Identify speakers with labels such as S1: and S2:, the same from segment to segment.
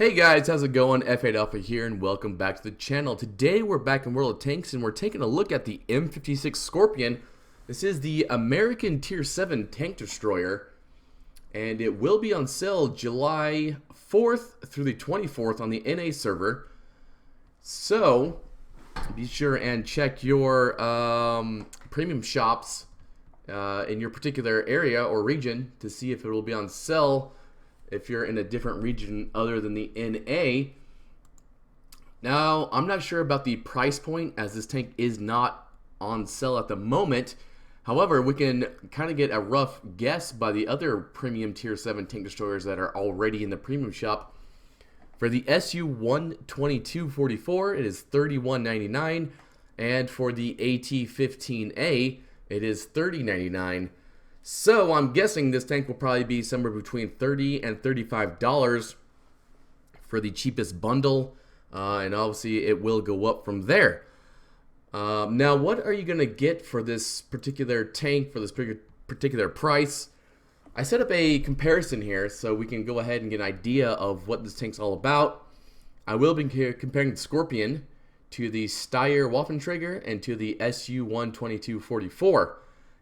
S1: Hey guys, how's it going? F8 Alpha here and welcome back to the channel. Today we're back in World of Tanks and we're taking a look at the M56 Scorpion. This is the American Tier 7 tank destroyer and it will be on sale July 4th through the 24th on the NA server. So be sure and check your premium shops in your particular area or region to see if it will be on sale if you're in a different region other than the NA. Now, I'm not sure about the price point as this tank is not on sale at the moment. However, we can kind of get a rough guess by the other premium tier 7 tank destroyers that are already in the premium shop. For the SU-122-44, it is $31.99, and for the AT-15A, it is $30.99. So I'm guessing this tank will probably be somewhere between $30 and $35 for the cheapest bundle, and obviously it will go up from there. Now, what are you going to get for this particular tank for this particular price? I set up a comparison here so we can go ahead and get an idea of what this tank's all about. I will be comparing the Scorpion to the Steyr Waffenträger and to the SU-122-44.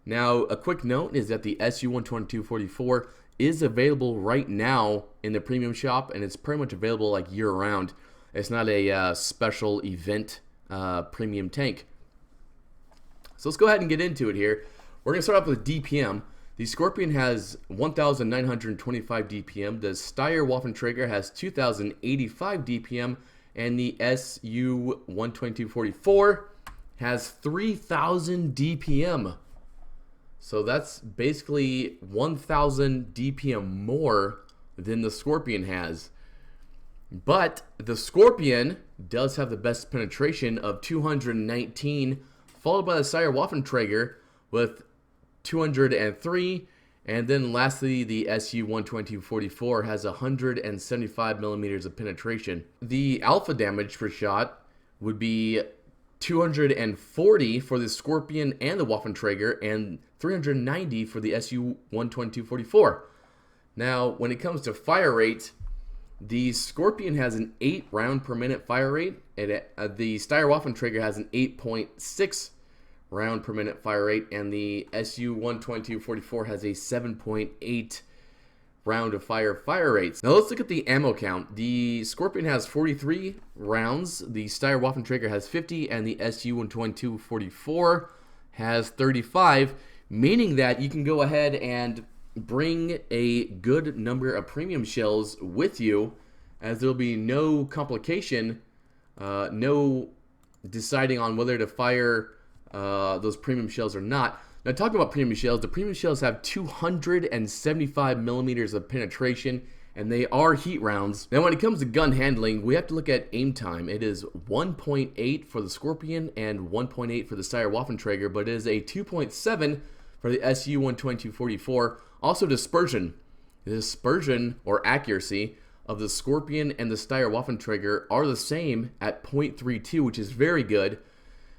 S1: Now, a quick note is that the SU-122-44 is available right now in the premium shop, and it's pretty much available like year-round. It's not a special event premium tank. So let's go ahead and get into it here. We're going to start off with DPM. The Scorpion has 1,925 DPM. The Steyr Waffenträger has 2,085 DPM, and the SU-122-44 has 3,000 DPM. So that's basically 1,000 DPM more than the Scorpion has. But the Scorpion does have the best penetration of 219, followed by the Steyr Waffenträger with 203, and then lastly the SU-122-44 has 175 millimeters of penetration. The alpha damage per shot would be 240 for the Scorpion and the Waffenträger, and 390 for the SU-122-44. Now, when it comes to fire rate, the Scorpion has an 8 round per minute fire rate, and the Steyr Waffenträger has an 8.6 round per minute fire rate, and the SU-122-44 has a 7.8 round of fire rates. Now let's look at the ammo count. The Scorpion has 43 rounds, the Steyr Waffenträger has 50, and the SU-122-44 has 35, meaning that you can go ahead and bring a good number of premium shells with you, as there'll be no complication, no deciding on whether to fire those premium shells or not. Now, talking about premium shells, the premium shells have 275 millimeters of penetration, and they are heat rounds. Now, when it comes to gun handling, we have to look at aim time. It is 1.8 for the Scorpion and 1.8 for the Steyr Waffenträger, but it is a 2.7 for the SU-122-44. Also, dispersion. The dispersion, or accuracy, of the Scorpion and the Steyr Waffenträger are the same at 0.32, which is very good.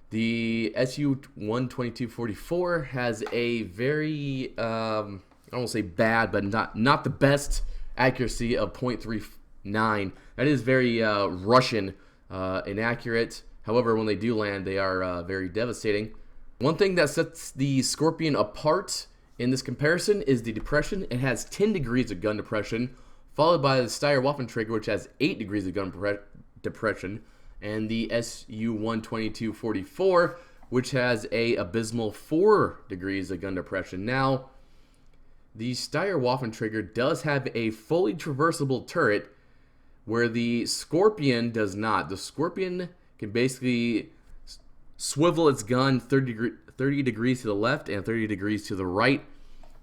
S1: The SU-122-44 has a very, I won't say bad, but not the best accuracy of 0.39. That is very Russian, inaccurate. However, when they do land, they are very devastating. One thing that sets the Scorpion apart in this comparison is the depression. It has 10 degrees of gun depression, followed by the Steyr Waffenträger, which has 8 degrees of gun depression, and the SU-122-44, which has a abysmal 4 degrees of gun depression. Now, the Steyr Waffenträger does have a fully traversable turret, where the Scorpion does not. The Scorpion can basically swivel its gun 30 degrees to the left and 30 degrees to the right,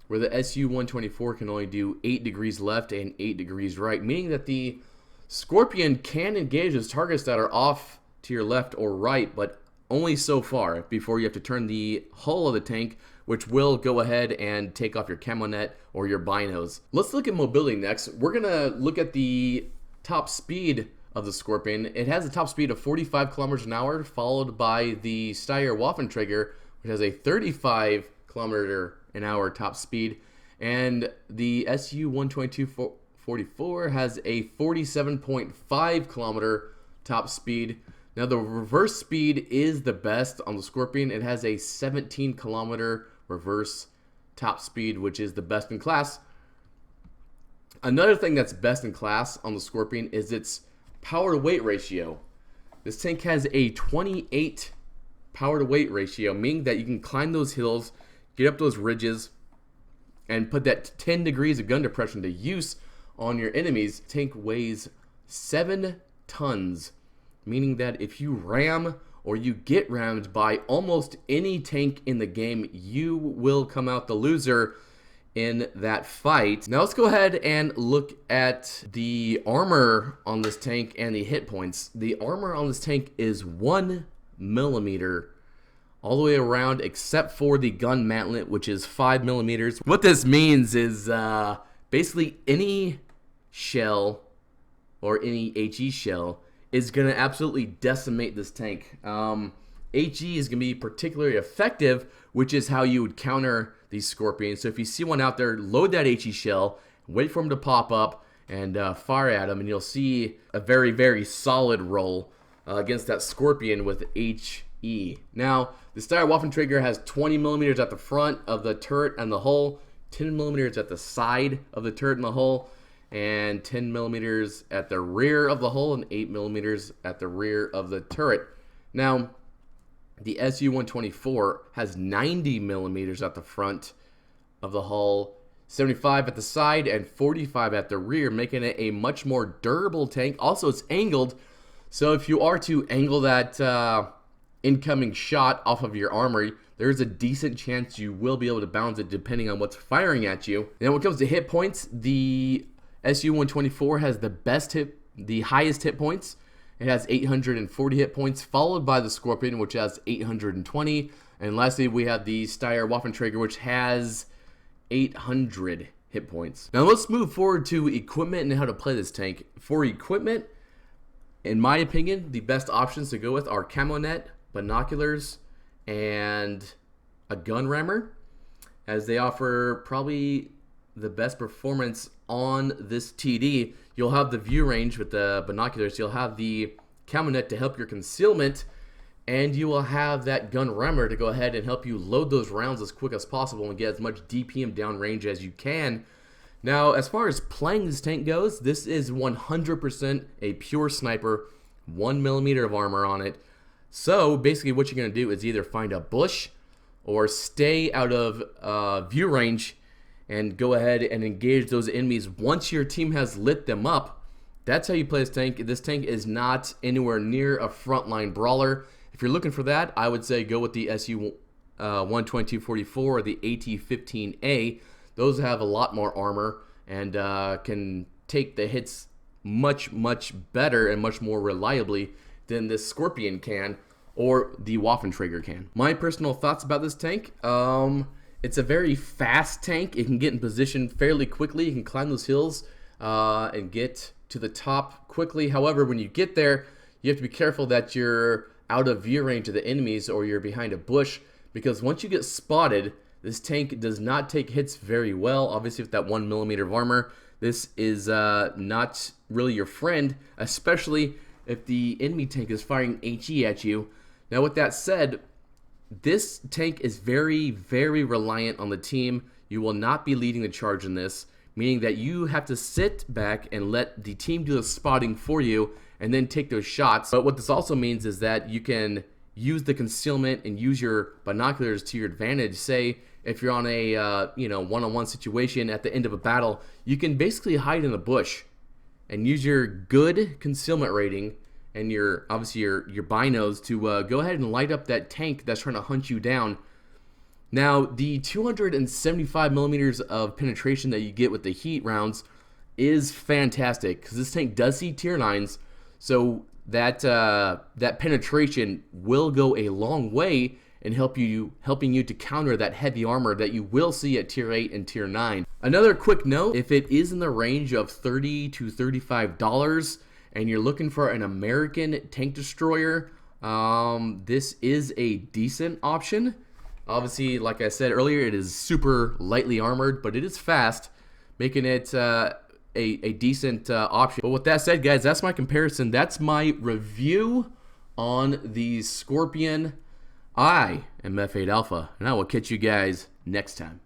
S1: where the SU-124 can only do 8 degrees left and 8 degrees right, meaning that the Scorpion can engage its targets that are off to your left or right, but only so far before you have to turn the hull of the tank, which will go ahead and take off your camo net or your binos. Let's look at mobility next. We're going to look at the top speed of the Scorpion. It has a top speed of 45 kilometers an hour, followed by the Steyr Waffenträger, which has a 35 kilometer an hour top speed, and the SU-122 44 has a 47.5 kilometer top speed. Now the reverse speed is the best on the Scorpion. It has a 17 kilometer reverse top speed, which is the best in class. Another thing that's best in class on the Scorpion is its power to weight ratio. This tank has a 28 power to weight ratio, meaning that you can climb those hills, get up those ridges, and put that 10 degrees of gun depression to use on your enemies. The tank weighs 7 tons, meaning that if you ram or you get rammed by almost any tank in the game, you will come out the loser in that fight. Now let's go ahead and look at the armor on this tank and the hit points. The armor on this tank is 1 millimeter all the way around, except for the gun mantlet, which is 5 millimeters. What this means is basically any shell or any HE shell is going to absolutely decimate this tank. HE is going to be particularly effective, which is how you would counter these Scorpions. So if you see one out there, load that HE shell, wait for them to pop up, and fire at them, and you'll see a very, very solid roll against that Scorpion with HE. Now, the Steyr Waffenträger has 20 millimeters at the front of the turret and the hull, 10 millimeters at the side of the turret and the hull, and 10 millimeters at the rear of the hull, and 8 millimeters at the rear of the turret. Now, the SU-124 has 90 millimeters at the front of the hull, 75 at the side, and 45 at the rear, making it a much more durable tank. Also, it's angled, so if you are to angle that incoming shot off of your armor, there's a decent chance you will be able to bounce it depending on what's firing at you. Now, when it comes to hit points, the SU-124 has the highest hit points. It has 840 hit points, followed by the Scorpion, which has 820. And lastly, we have the Steyr Waffenträger, which has 800 hit points. Now let's move forward to equipment and how to play this tank. For equipment, in my opinion, the best options to go with are camo net, binoculars, and a gun rammer, as they offer probably the best performance on this TD. You'll have the view range with the binoculars, you'll have the camo net to help your concealment, and you will have that gun rammer to go ahead and help you load those rounds as quick as possible and get as much DPM downrange as you can. Now, as far as playing this tank goes, this is 100% a pure sniper, 1 millimeter of armor on it. So basically what you're going to do is either find a bush or stay out of view range and go ahead and engage those enemies once your team has lit them up. That's how you play this tank. This tank is not anywhere near a frontline brawler. If you're looking for that, I would say go with the SU-122-44 or the AT-15A. Those have a lot more armor and can take the hits much, much better and much more reliably than this Scorpion can or the Waffenträger can. My personal thoughts about this tank, it's a very fast tank. It can get in position fairly quickly. You can climb those hills and get to the top quickly. However, when you get there, you have to be careful that you're out of view range of the enemies or you're behind a bush, because once you get spotted, this tank does not take hits very well. Obviously, with that 1 millimeter of armor, this is not really your friend, especially if the enemy tank is firing HE at you. Now, with that said, this tank is very, very reliant on the team. You will not be leading the charge in this, meaning that you have to sit back and let the team do the spotting for you and then take those shots. But what this also means is that you can use the concealment and use your binoculars to your advantage. Say if you're on a one-on-one situation at the end of a battle, you can basically hide in a bush and use your good concealment rating and your binos to go ahead and light up that tank that's trying to hunt you down. Now, the 275 millimeters of penetration that you get with the heat rounds is fantastic, because this tank does see tier 9s, so that penetration will go a long way in helping you to counter that heavy armor that you will see at tier 8 and tier 9. Another quick note, if it is in the range of $30 to $35 and you're looking for an American tank destroyer, this is a decent option. Obviously, like I said earlier, it is super lightly armored, but it is fast, making it a decent option. But with that said, guys, that's my comparison. That's my review on the Scorpion. I am F8 Alpha, and I will catch you guys next time.